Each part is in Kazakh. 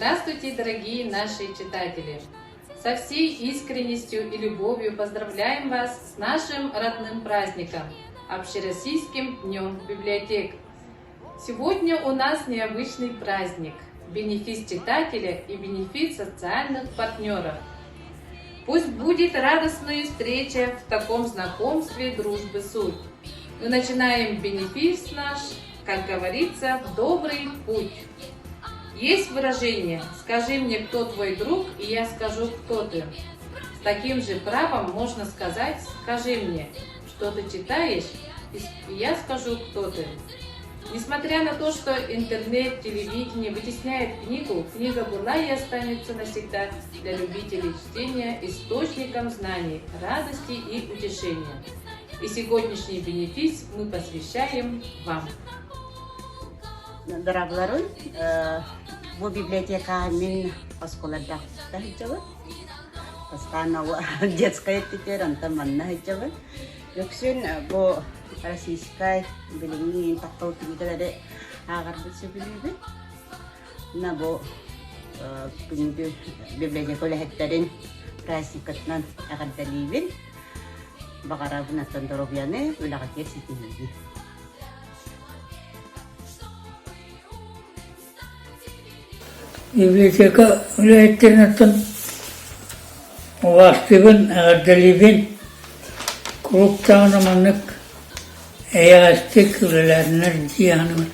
Здравствуйте, дорогие наши читатели! Со всей искренностью и любовью поздравляем вас с нашим родным праздником – Общероссийским днем библиотек. Сегодня у нас необычный праздник – бенефис читателя и бенефис социальных партнеров. Пусть будет радостная встреча в таком знакомстве дружбы суть. Мы начинаем бенефис наш, как говорится, в добрый путь. Есть выражение «скажи мне, кто твой друг, и я скажу, кто ты». С таким же правом можно сказать «скажи мне, что ты читаешь, и я скажу, кто ты». Несмотря на то, что интернет, телевидение вытесняет книгу, книга была и останется навсегда для любителей чтения источником знаний, радости и утешения. И сегодняшний бенефис мы посвящаем вам. Дорогой, bu библиотека мен осколарда хажабы. Постоянно детская теперь антаманна хажабы. Юксен bu российская билинги такой книгалары агарды сөбилиби. На bu книги библиотека лехтерин праздникатнан агардалибин. Багарабын аттандоробияны улагатер ситилиби. Библиотека үләйеттерінаттан уастыбын, ағардалибін, клубтағынаманық әйәғастық үлелерінер дияғанымын.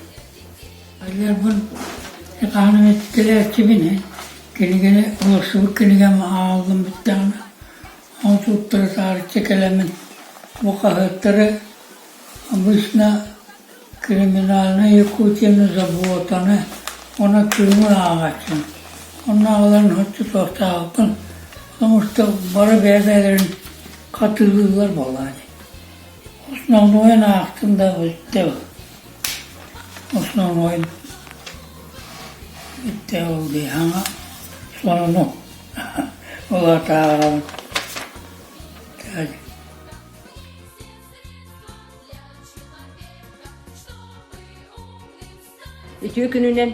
Әлер бұн қағаным еттілі әттібін, кенігені ұлысыбы кенігем ағылым біттіғаны. Он туттыры тарихчы кәлемін. Бұл қағыттары обычно криминальны Якутияны заботаны. Ona kırmızı ağaçın. Onun ağaların hıçı tohta altın. Sonuçta barı berzelerin katıldılar vallahi. Osman oyun aktında bitti. Osman oyun bitti oldu ama sonunu ola tağıralım. İki gününden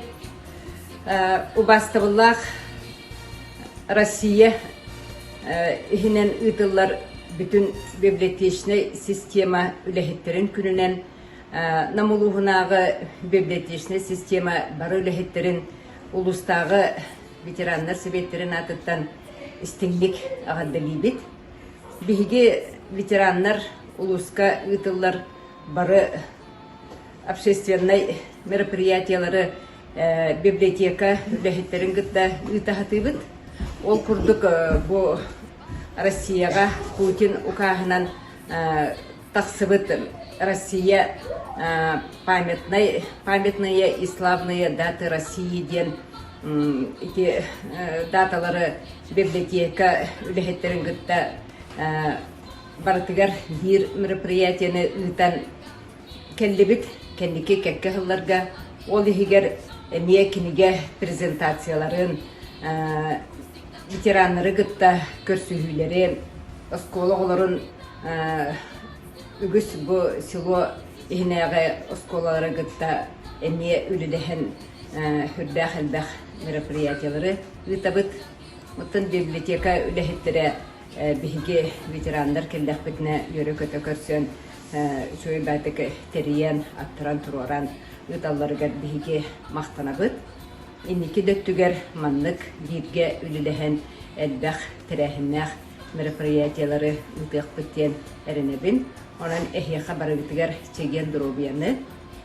Убастабыллах Россия ихинен ытыллар бүтүн библиотечный система үлэхеттерин күнүнен намулугунагы библиотечный система бары үлэхеттерин улустагы ветераннар советтерин атыттан истиңлик агаддалибит. Биһиги ветераннар улуска ытыллар бары общественный мероприятиялары библиотека үлэхеттерин гытта ытахатыбыт. Ол курдук бу Россияга Путин укаһынан тахсыбыт Россия памятная и славные даты России ден эти даталары библиотека үлэхеттерин гытта бартыгар бир мероприятияны ытан келлибит кенники кеккехылларга ол ихигер эмие киниге презентацияларын ветераннары гытта көрсүһүүлерин оскологолорун үгүс бу село ихинеге осколалары гытта эмие үлүлэхен хүрдэх мероприятиялары ытабыт. Оттон библиотека үлэхеттере биһиги ветерандар келлэхбитне йөрө көтө көрсөн чөй бәтек териян аттыран туроран ыталларыгар биһиги мактанабыт. Инники дөттүгер маннык биирге үлүлэһэн элбэх тирэһиннэх мероприятиялары ытыахпыттен эренебин. Онан эхиэха барыбытыгар чеген дробияны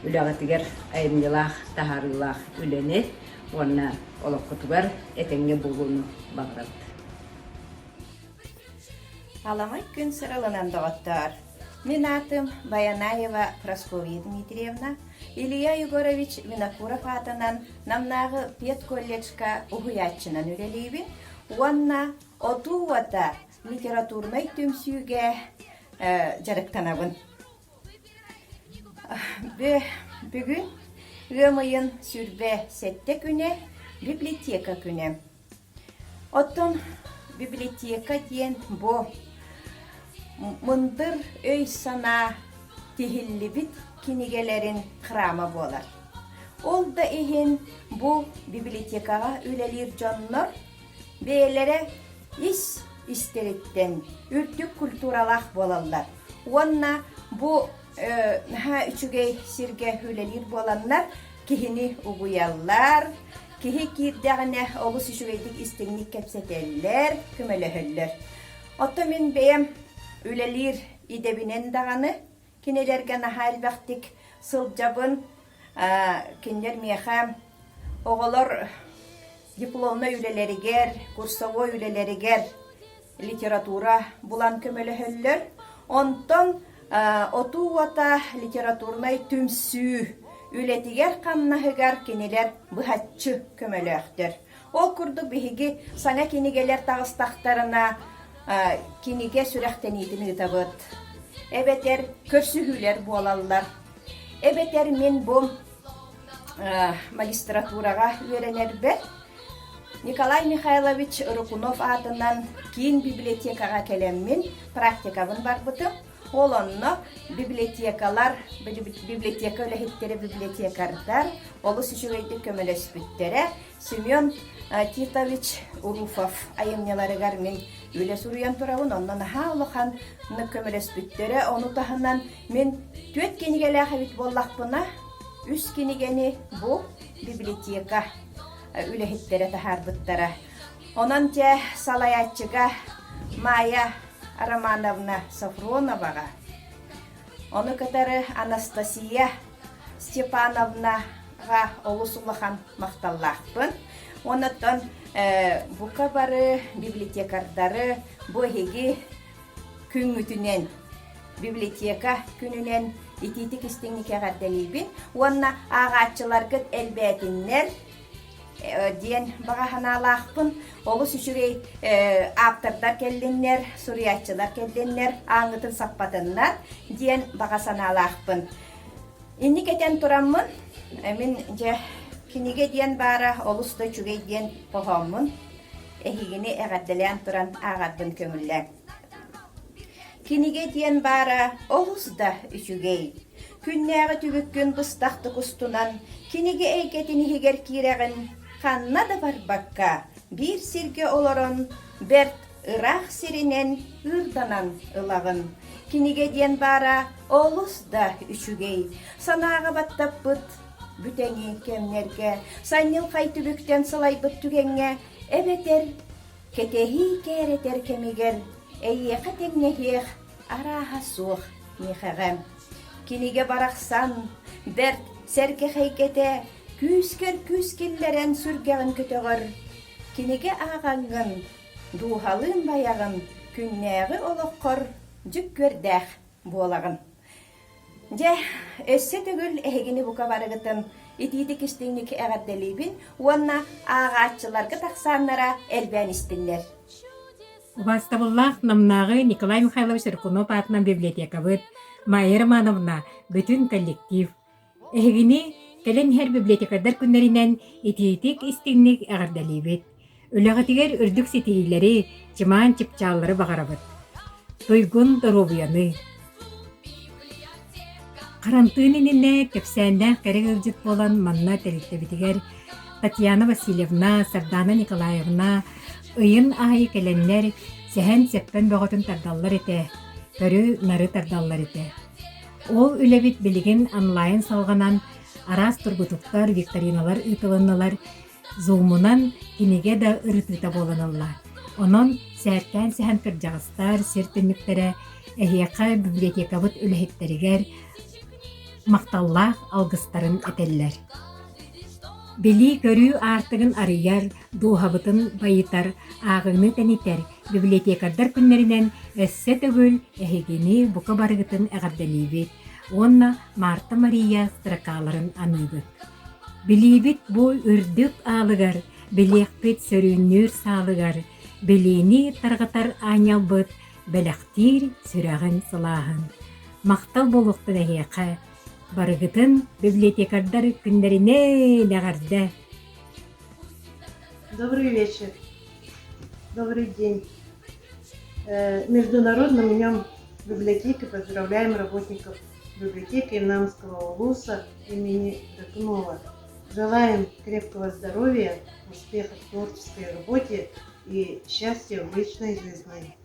үлэҕэтигер айымнылаах тахарылаах үлэни онна олоккутугар этеңге булууну багырат. Аламай күн сырылынан доғыттар. Мен атым Баянаева Прасковья Дмитриевна, Илья Егорович Винокуров атынан намнағы пет колледжка угуятчынан үлелейбін. Уанна отуата литературный түмсүйге жарықтанабын. Бүгін өмайын сүрбе сетте күне библиотека күне. Оттон библиотека ден бо мындыр өй сана тихиллибит кинигелерин храма болар. Ол да ихин бу библиотекага үлелир жоннор бээлере истереттен үрдүк культуралах болалар. Онна бу үчүгей сирге үлелир боланнар кихини угуяллар, кихи кирдегіне олус үчүгейдик истеңник кепсетеллер, күмөлөһөллөр. Отто мен бейем үлелир идебинен дағаны, кинелерге наха элбэхтик сылжабын, кинлер меха оголор дипломна үлелеригер, курсовой үлелеригер литература булан көмөлөһөллөр. Онтон отуата литературнай түмсүү үлетигер камнаһыгар кинилер быхатчы көмөлөөхтөр. Ол курдук биһиги саңа кинигелер тагыстактарына киниге сүрәхтенитин ытабыт. Эбетер көрсүһүлер буолаллар. Эбетер мен бу магистратурага үйренербе. Николай Михайлович Рукунов атынан кийин библиотекага келеммин, практикабын барбытым. Ол онно библиотекалар, библиотека өлехиттери библиотекардар, олус үчүгейди көмөлөспүттері Семен Титович Уруфов айымнеларыгар мен үле суруян турабын, оннан аха олухан көмөлөспүттері, оны тахынан мен төт кенигелі ахабит боллақпына, үс кенигени бу библиотека үлехиттері тахарбыттара. Онан те салаятчыга Майя Романовна Сафроновага, оны катары Анастасия Степановнаға олусулахан мақталлақпын. Онаттан бука бары библиотекардары бөхеги күнгүтүнен, библиотека күнүнен ититик истеңникеға дәлейбін. Онна ағатчыларгыт әлбәтіннер диен бағаханалақпын. Олус үшігей автордар келденнер, суриятчылар келденнер, аңытын саппатыннар диен бағасаналақпын. Инни кетен тураммын, мен киниге диен бара олуста чүгей диен похоммын, эхигини эғадделян туран ағадбын көңілләр. Киниге диен бара олуста үчүгей, күннәғы түгіккін бұстақты кустунан, киниге эйкетini хигер кирегін, қанна да бар бакка, bir сирге олорон, берт ырах сиринен ырданан ылағын. Киниге диен бара олус да үчүгей, санаға баттап бұт, бүтеңі кемнерге, саннил қай түбіктен сылай бұт түгенге, эбетер, кетехи кәретер кемигер, эйеқі теңнехех, араға суық мехағам. Киниге барақсан, берт сәрке хайкете, күскер күскеллерен сүргеғін күтіғыр. Киниге ағаңғын, дуғалын баяғын, күннәғі олыққыр, жүк көрдәқ болағын. Же, өссі түгіл әгіні бұқа барығытын, итиді кістіңнік әғадделейбін, онна ағатчыларға тақсаннара әлбән істілер. Убастабыллах намнағы Николай Михайлович Рукунов атынан библиотекабыт, Майя Романовна, бүтін коллектив. Әгіні кәлен әр библиотекадар күннерінен итиетік істігнік әғардалейбет. Үліғатігер үрдік сетейлері, жыман чіпчалары бағарабыт. Тойгун доробуяны. Қарантыныніне кепсәнден кәрі ғылжыт болан манна тәріттебітігер Татьяна Васильевна, Сардана Николаевна, ыйын ағайы кәленнер сәһән сәппен бағытын тардаллар еті, көрі нары тардаллар еті. Ол үләбит білігін онлайн салғанан арас тұргутуктар, викториналар ұйтылынылар, зуумунан кинеге да ырытыта боланалар. Онон сәрттен сәһән кыржағыстар, сертінміктері, әхияқа библиотекабыт үләхеттерігер мақталлах алғыстарын әтеллер. Бели көрүү артығын арыяр, дуғабытын байытар, ағығыны тәнитер, библиотекардар күннерінен өссі төгіл әхегені бұқа барғытын әғардалейбет. Онна Марта Мария стракаларын аныбыт. Билибит бу үрдік алығар, білеқпет сөріннөр салығар, білені тарғатар аñалбыт, бәләқтир сүрәғын сылағын. Мақтал болуқты дәхеқі, барғытын библиотекардар күндеріне дәғарда. Добрый вечер. Добрый день. Международным днем библиотеки поздравляем работников библиотеки Инамского улуса имени Рыкунова. Желаем крепкого здоровья, успехов в творческой работе и счастья в личной жизни.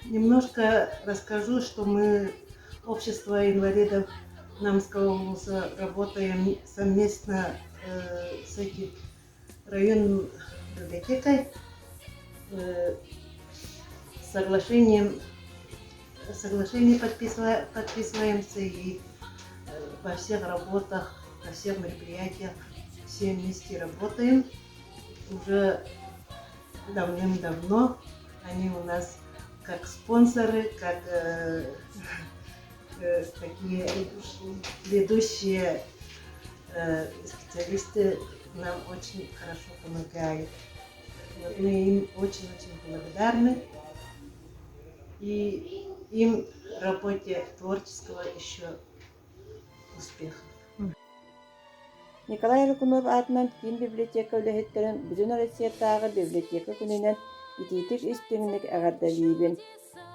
Немножко расскажу, что мы, общество инвалидов Намского вуза, работаем совместно с этим районной библиотекой, соглашение подписываемся и во всех работах, на всех мероприятиях все вместе работаем. Уже давным-давно они у нас как спонсоры, как такие ведущие специалисты нам очень хорошо помогают. Вот мы им очень-очень благодарны. И им в работе творческого еще успехов. Николай Ракунов атынан кин библиотека үлэхеттерин Бүтүн Россиятагы библиотека күнүнен ититик истеңник агардалибин.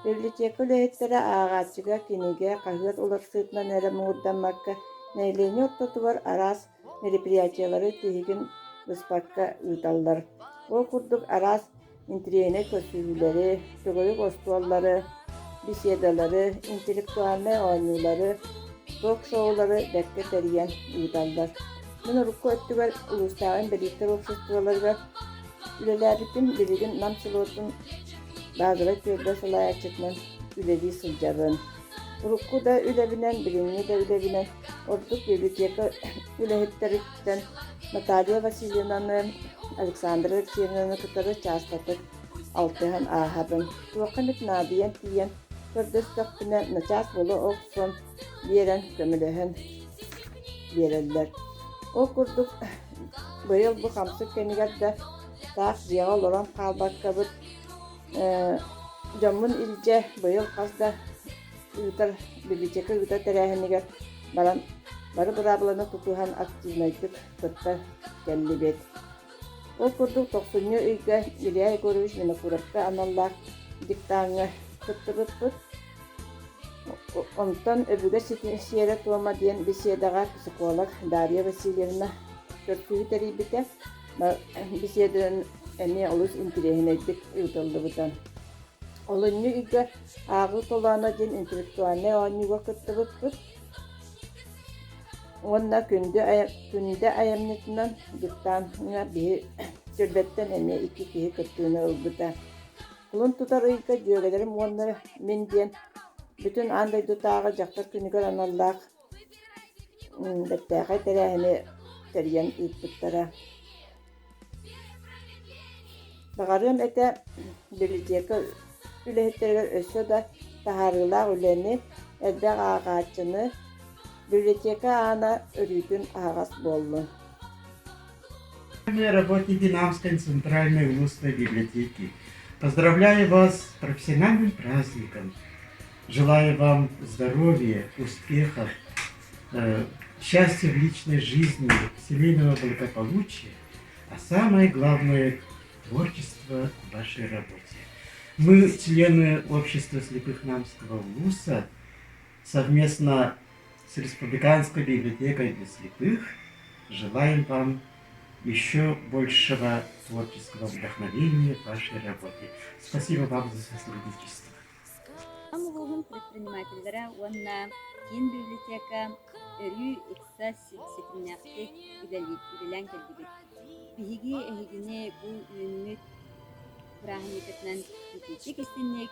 Библиотека үлэхеттери аагаачыга киниге кахыат уларсыытынан эрэ муурданмакка нәйлени оттотубар арас мероприятиялары тиһигин выспакка ыыталлар. Ол курдук арас интерьене көсүүлери, төгөлүк остуоллары, беседалары, интеллектуальный ойнулары, ток-шоулары дәкке тәриян ыыталлар. Мен урукку өттүгөр улустагын белиттер обществоларга үлеләрбитин билигин намсылуутун баазыра көрдө салаячытынан үледи сылжабын. Урукку да үлебинен, билини да үлебинен, ордук библиотека үлэхеттериттен Наталья Васильевнаны, Александра Алексеевнаны кытары частатык алтыхан аахабын. Туакканык наадыян тиен көрдөстөкпүнэ начас болу оксон биерен көмөлөһөн биереллер. Ол курдук быйыл бу хамсык кемигерде таах жыяга олорон каалбаккабыт жоммун илже быйыл казда ыытар библиотека ыытар терээхинигер бары бырабыланы тутухан активнайдык кытта келлибет. Ол курдук 90-ньы үйгө Илья Егорович Винокуровка аналлаах диктаңы кыттыбытпыт. Онтон өбүгө сиере туома диэн беседага психолог Дарья Васильевна көркүгү терибите беседанын эми олус интересинейдик ыытылдыбытан. Олонню үйгө агы толаана диэн интеллектуальный оонньуга кыттыбытпыт. Онна күндө аямнытынан диктаңга биһи сөлбеттен эми 2 киһи кыттыына ылбыта. Кулун тутар ыйга дьүөгэлерим уоннары мен диэн бүтүн андай дутаага жактар күнүгөр аналлаах беттээхай терээхини териян ыытпыттара. Багарыам эте библиотека үлэхеттеригер өссө да тахарыылаах үлэни элбэх аагааччыны библиотека аана өрүүтүн аагас боллу. Работники Намской центральной вузной библиотеки. Поздравляю вас с профессиональным праздником. Желаю вам здоровья, успехов, счастья в личной жизни, семейного благополучия, а самое главное – творчества в вашей работе. Мы, члены Общества слепых Намского вуза, совместно с Республиканской библиотекой для слепых желаем вам еще большего творческого вдохновения в вашей работе. Спасибо вам за сотрудничество. Амгоғын предпринимательдері онна кен библиотека өрі икса сетімнәқті үлелен келдігіт. Биһиги эхигине бұл үйінмет құрағын ететінен үтетік істенек.